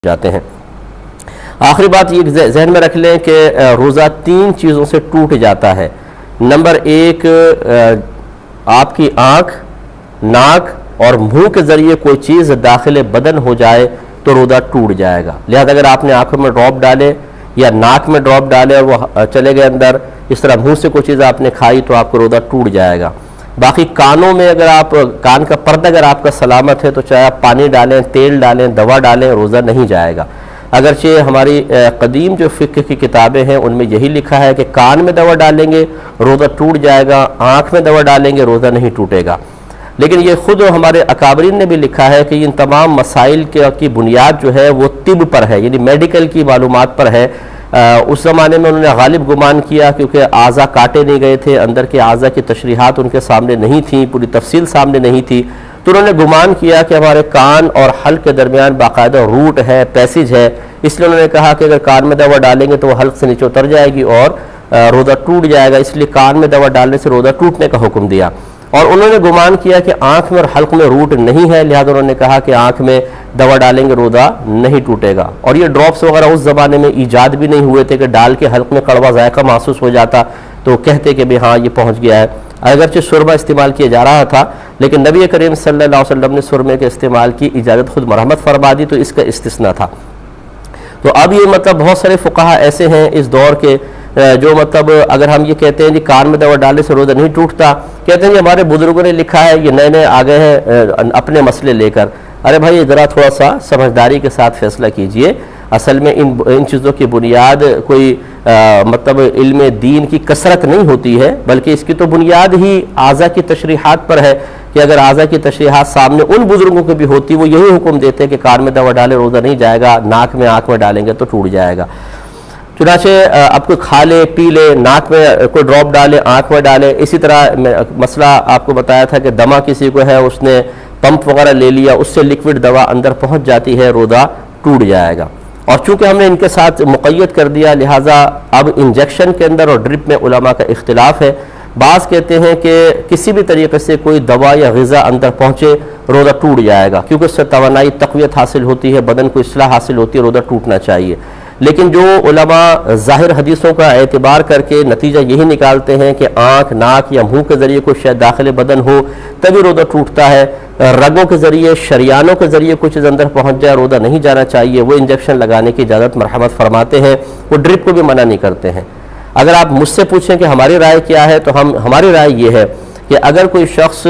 جاتے ہیں۔ آخری بات یہ ذہن میں رکھ لیں کہ روزہ 3 چیزوں سے ٹوٹ جاتا ہے۔ نمبر 1، آپ کی آنکھ، ناک اور منہ کے ذریعے کوئی چیز داخل بدن ہو جائے تو روزہ ٹوٹ جائے گا۔ لہذا اگر آپ نے آنکھوں میں ڈراپ ڈالے یا ناک میں ڈراپ ڈالے اور وہ چلے گئے اندر، اس طرح منہ سے کوئی چیز آپ نے کھائی تو آپ کو روزہ ٹوٹ جائے گا۔ باقی کانوں میں اگر آپ کان کا پردہ اگر آپ کا سلامت ہے تو چاہے آپ پانی ڈالیں، تیل ڈالیں، دوا ڈالیں، روزہ نہیں جائے گا۔ اگرچہ ہماری قدیم جو فقہ کی کتابیں ہیں ان میں یہی لکھا ہے کہ کان میں دوا ڈالیں گے روزہ ٹوٹ جائے گا، آنکھ میں دوا ڈالیں گے روزہ نہیں ٹوٹے گا۔ لیکن یہ خود ہمارے اکابرین نے بھی لکھا ہے کہ ان تمام مسائل کی بنیاد جو ہے وہ طب پر ہے، یعنی میڈیکل کی معلومات پر ہے۔ اس زمانے میں انہوں نے غالب گمان کیا کیونکہ اعضاء کاٹے نہیں گئے تھے، اندر کے اعضاء کی تشریحات ان کے سامنے نہیں تھیں، پوری تفصیل سامنے نہیں تھی، تو انہوں نے گمان کیا کہ ہمارے کان اور حلق کے درمیان باقاعدہ روٹ ہے، پیسیج ہے، اس لیے انہوں نے کہا کہ اگر کان میں دوا ڈالیں گے تو وہ حلق سے نیچے اتر جائے گی اور روزہ ٹوٹ جائے گا، اس لیے کان میں دوا ڈالنے سے روزہ ٹوٹنے کا حکم دیا۔ اور انہوں نے گمان کیا کہ آنکھ میں اور حلق میں روٹ نہیں ہے، لہذا انہوں نے کہا کہ آنکھ میں دوا ڈالیں گے روزہ نہیں ٹوٹے گا۔ اور یہ ڈراپس وغیرہ اس زمانے میں ایجاد بھی نہیں ہوئے تھے کہ ڈال کے حلق میں کڑوا ذائقہ محسوس ہو جاتا تو کہتے کہ ہاں یہ پہنچ گیا ہے۔ اگرچہ سرما استعمال کیا جا رہا تھا لیکن نبی کریم صلی اللہ علیہ وسلم نے سرمے کے استعمال کی اجازت خود مرحمت فرما دی تو اس کا استثناء تھا۔ تو اب یہ بہت سارے فقہا ایسے ہیں اس دور کے جو اگر ہم یہ کہتے ہیں کہ کان میں دوا ڈالنے سے روزہ نہیں ٹوٹتا، کہتے ہیں کہ ہمارے بزرگوں نے لکھا ہے، یہ نئے نئے آ گئے ہیں اپنے مسئلے لے کر۔ ارے بھائی ذرا تھوڑا سا سمجھداری کے ساتھ فیصلہ کیجئے۔ اصل میں ان چیزوں کی بنیاد کوئی علم دین کی کثرت نہیں ہوتی ہے، بلکہ اس کی تو بنیاد ہی اعضاء کی تشریحات پر ہے کہ اگر اعضاء کی تشریحات سامنے ان بزرگوں کی بھی ہوتی وہ یہی حکم دیتے کہ کان میں دوا ڈالے روزہ نہیں جائے گا، ناک میں آنکھ میں ڈالیں گے تو ٹوٹ جائے گا۔ چنانچہ آپ کو کھا لے پی لے، ناک میں کوئی ڈراپ ڈالے، آنکھ میں ڈالے، اسی طرح مسئلہ آپ کو بتایا تھا کہ دمہ کسی کو ہے، اس نے پمپ وغیرہ لے لیا، اس سے لکوڈ دوا اندر پہنچ جاتی ہے، روزہ ٹوٹ جائے گا۔ اور چونکہ ہم نے ان کے ساتھ مقید کر دیا لہٰذا اب انجیکشن کے اندر اور ڈرپ میں علماء کا اختلاف ہے۔ بعض کہتے ہیں کہ کسی بھی طریقے سے کوئی دوا یا غذا اندر پہنچے روزہ ٹوٹ جائے گا کیونکہ اس سے توانائی تقویت حاصل ہوتی ہے، بدن کو اصلاح حاصل ہوتی ہے، روزہ ٹوٹنا چاہیے۔ لیکن جو علماء ظاہر حدیثوں کا اعتبار کر کے نتیجہ یہی نکالتے ہیں کہ آنکھ، ناک یا منہ کے ذریعے کوئی شے داخل بدن ہو تبھی روزہ ٹوٹتا ہے، رگوں کے ذریعے، شریانوں کے ذریعے کچھ چیز اندر پہنچ جائے روزہ نہیں جانا چاہیے، وہ انجیکشن لگانے کی اجازت مرحمت فرماتے ہیں، وہ ڈرپ کو بھی منع نہیں کرتے ہیں۔ اگر آپ مجھ سے پوچھیں کہ ہماری رائے کیا ہے تو ہماری رائے یہ ہے کہ اگر کوئی شخص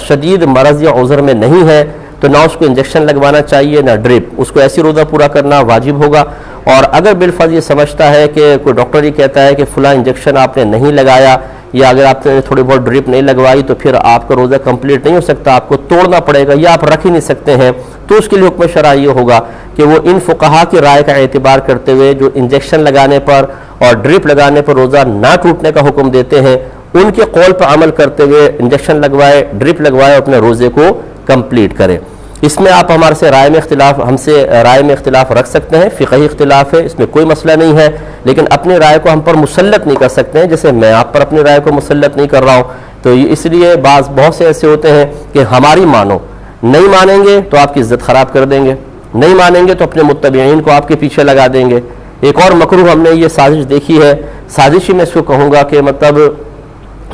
شدید مرض یا عذر میں نہیں ہے تو نہ اس کو انجیکشن لگوانا چاہیے نہ ڈرپ، اس کو ایسی روزہ پورا کرنا واجب ہوگا۔ اور اگر بالفرض یہ سمجھتا ہے کہ کوئی ڈاکٹر یہ کہتا ہے کہ فلاں انجیکشن آپ نے نہیں لگایا یا اگر آپ نے تھوڑی بہت ڈرپ نہیں لگوائی تو پھر آپ کا روزہ کمپلیٹ نہیں ہو سکتا، آپ کو توڑنا پڑے گا یا آپ رکھ ہی نہیں سکتے ہیں، تو اس کے لیے حکم شرعی یہ ہوگا کہ وہ ان فقہا کی رائے کا اعتبار کرتے ہوئے جو انجیکشن لگانے پر اور ڈرپ لگانے پر روزہ نہ ٹوٹنے کا حکم دیتے ہیں ان کے قول پر عمل کرتے ہوئے انجیکشن لگوائے، ڈرپ لگوائے، اپنے روزے کو کمپلیٹ کرے۔ اس میں آپ ہم سے رائے میں اختلاف رکھ سکتے ہیں، فقہی اختلاف ہے، اس میں کوئی مسئلہ نہیں ہے، لیکن اپنی رائے کو ہم پر مسلط نہیں کر سکتے ہیں جیسے میں آپ پر اپنی رائے کو مسلط نہیں کر رہا ہوں۔ تو اس لیے بہت سے ایسے ہوتے ہیں کہ ہماری مانو، نہیں مانیں گے تو آپ کی عزت خراب کر دیں گے، نہیں مانیں گے تو اپنے متبعین کو آپ کے پیچھے لگا دیں گے۔ ایک اور مکروہ ہم نے یہ سازش دیکھی ہے، سازش ہی میں اس کو کہوں گا کہ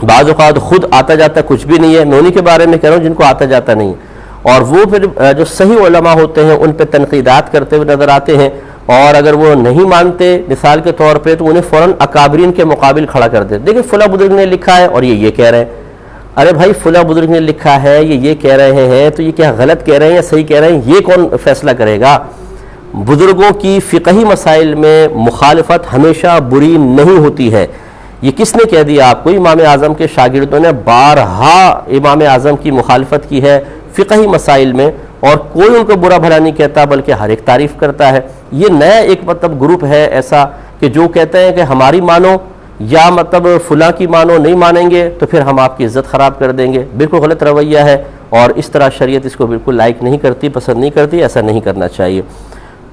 بعض اوقات خود آتا جاتا کچھ بھی نہیں ہے، میں انہی کے بارے میں کہہ رہا ہوں جن کو آتا جاتا نہیں، اور وہ پھر جو صحیح علماء ہوتے ہیں ان پہ تنقیدات کرتے ہوئے نظر آتے ہیں، اور اگر وہ نہیں مانتے مثال کے طور پہ تو انہیں فوراً اکابرین کے مقابل کھڑا کر دیتے، دیکھیں فلاں بزرگ نے لکھا ہے اور یہ کہہ رہے ہیں۔ ارے بھائی فلاں بزرگ نے لکھا ہے یہ کہہ رہے ہیں تو یہ کیا غلط کہہ رہے ہیں یا صحیح کہہ رہے ہیں، یہ کون فیصلہ کرے گا؟ بزرگوں کی فقہی مسائل میں مخالفت ہمیشہ بری نہیں ہوتی ہے۔ یہ کس نے کہہ دیا آپ کو؟ امام اعظم کے شاگردوں نے بارہا امام اعظم کی مخالفت کی ہے فقہی مسائل میں، اور کوئی ان کو برا بھلا نہیں کہتا بلکہ ہر ایک تعریف کرتا ہے۔ یہ نیا ایک گروپ ہے ایسا کہ جو کہتے ہیں کہ ہماری مانو یا فلاں کی مانو، نہیں مانیں گے تو پھر ہم آپ کی عزت خراب کر دیں گے۔ بالکل غلط رویہ ہے اور اس طرح شریعت اس کو بالکل لائک نہیں کرتی، پسند نہیں کرتی، ایسا نہیں کرنا چاہیے۔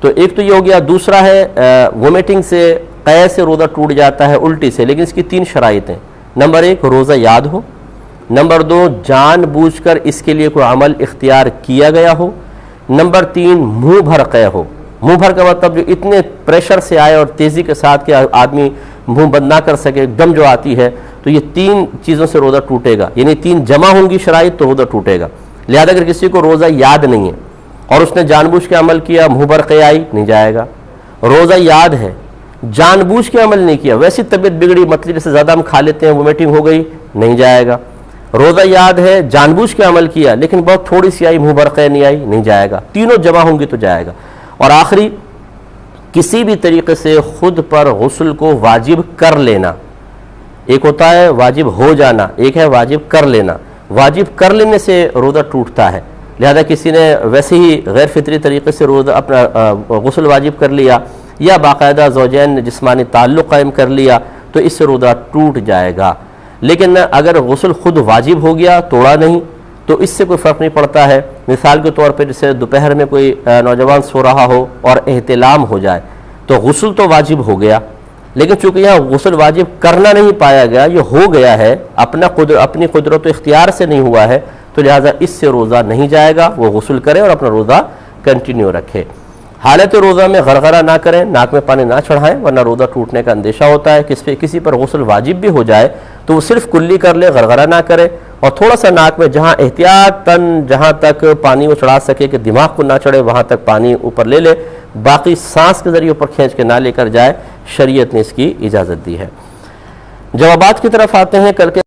تو ایک تو یہ ہو گیا، دوسرا ہے وومیٹنگ سے، قے سے روزہ ٹوٹ جاتا ہے، الٹی سے، لیکن اس کی 3 شرائط ہیں۔ نمبر 1 روزہ یاد ہو، نمبر 2 جان بوجھ کر اس کے لیے کوئی عمل اختیار کیا گیا ہو، نمبر 3 منہ بھر قے ہو، منہ بھر کا مطلب جو اتنے پریشر سے آئے اور تیزی کے ساتھ کہ آدمی منہ بند نہ کر سکے، دم جو آتی ہے، تو یہ 3 چیزوں سے روزہ ٹوٹے گا، یعنی 3 جمع ہوں گی شرائط تو روزہ ٹوٹے گا۔ لہذا اگر کسی کو روزہ یاد نہیں ہے اور اس نے جان بوجھ کے عمل کیا، منہ بھر قے آئی، نہیں جائے گا۔ روزہ یاد ہے، جان بوجھ کے عمل نہیں کیا، ویسی طبیعت بگڑی، مطلب جیسے زیادہ ہم کھا لیتے ہیں، وومیٹنگ ہو گئی، نہیں جائے گا۔ روزہ یاد ہے، جان بوجھ کے عمل کیا لیکن بہت تھوڑی سی آئی، منہ بھر قے نہیں آئی، نہیں جائے گا۔ تینوں جمع ہوں گی تو جائے گا۔ اور آخری، کسی بھی طریقے سے خود پر غسل کو واجب کر لینا، ایک ہوتا ہے واجب ہو جانا، ایک ہے واجب کر لینا۔ واجب کر لینے سے روزہ ٹوٹتا ہے، لہذا کسی نے ویسے ہی غیر فطری طریقے سے روزہ اپنا غسل واجب کر لیا یا باقاعدہ زوجین نے جسمانی تعلق قائم کر لیا تو اس سے روزہ ٹوٹ جائے گا۔ لیکن اگر غسل خود واجب ہو گیا، توڑا نہیں، تو اس سے کوئی فرق نہیں پڑتا ہے۔ مثال کے طور پہ جیسے دوپہر میں کوئی نوجوان سو رہا ہو اور احتلام ہو جائے تو غسل تو واجب ہو گیا، لیکن چونکہ یہاں غسل واجب کرنا نہیں پایا گیا، یہ ہو گیا ہے، اپنی قدرت و اختیار سے نہیں ہوا ہے، تو لہٰذا اس سے روزہ نہیں جائے گا، وہ غسل کرے اور اپنا روزہ کنٹینیو رکھے۔ حالت روزہ میں غرغرہ نہ کریں، ناک میں پانی نہ چڑھائیں، ورنہ روزہ ٹوٹنے کا اندیشہ ہوتا ہے۔ کسی پر غسل واجب بھی ہو جائے تو وہ صرف کلی کر لے، غرغرہ نہ کرے، اور تھوڑا سا ناک میں جہاں احتیاطاً جہاں تک پانی وہ چڑھا سکے کہ دماغ کو نہ چڑھے وہاں تک پانی اوپر لے لے، باقی سانس کے ذریعے اوپر کھینچ کے نہ لے کر جائے، شریعت نے اس کی اجازت دی ہے۔ جوابات کی طرف آتے ہیں۔ کل کے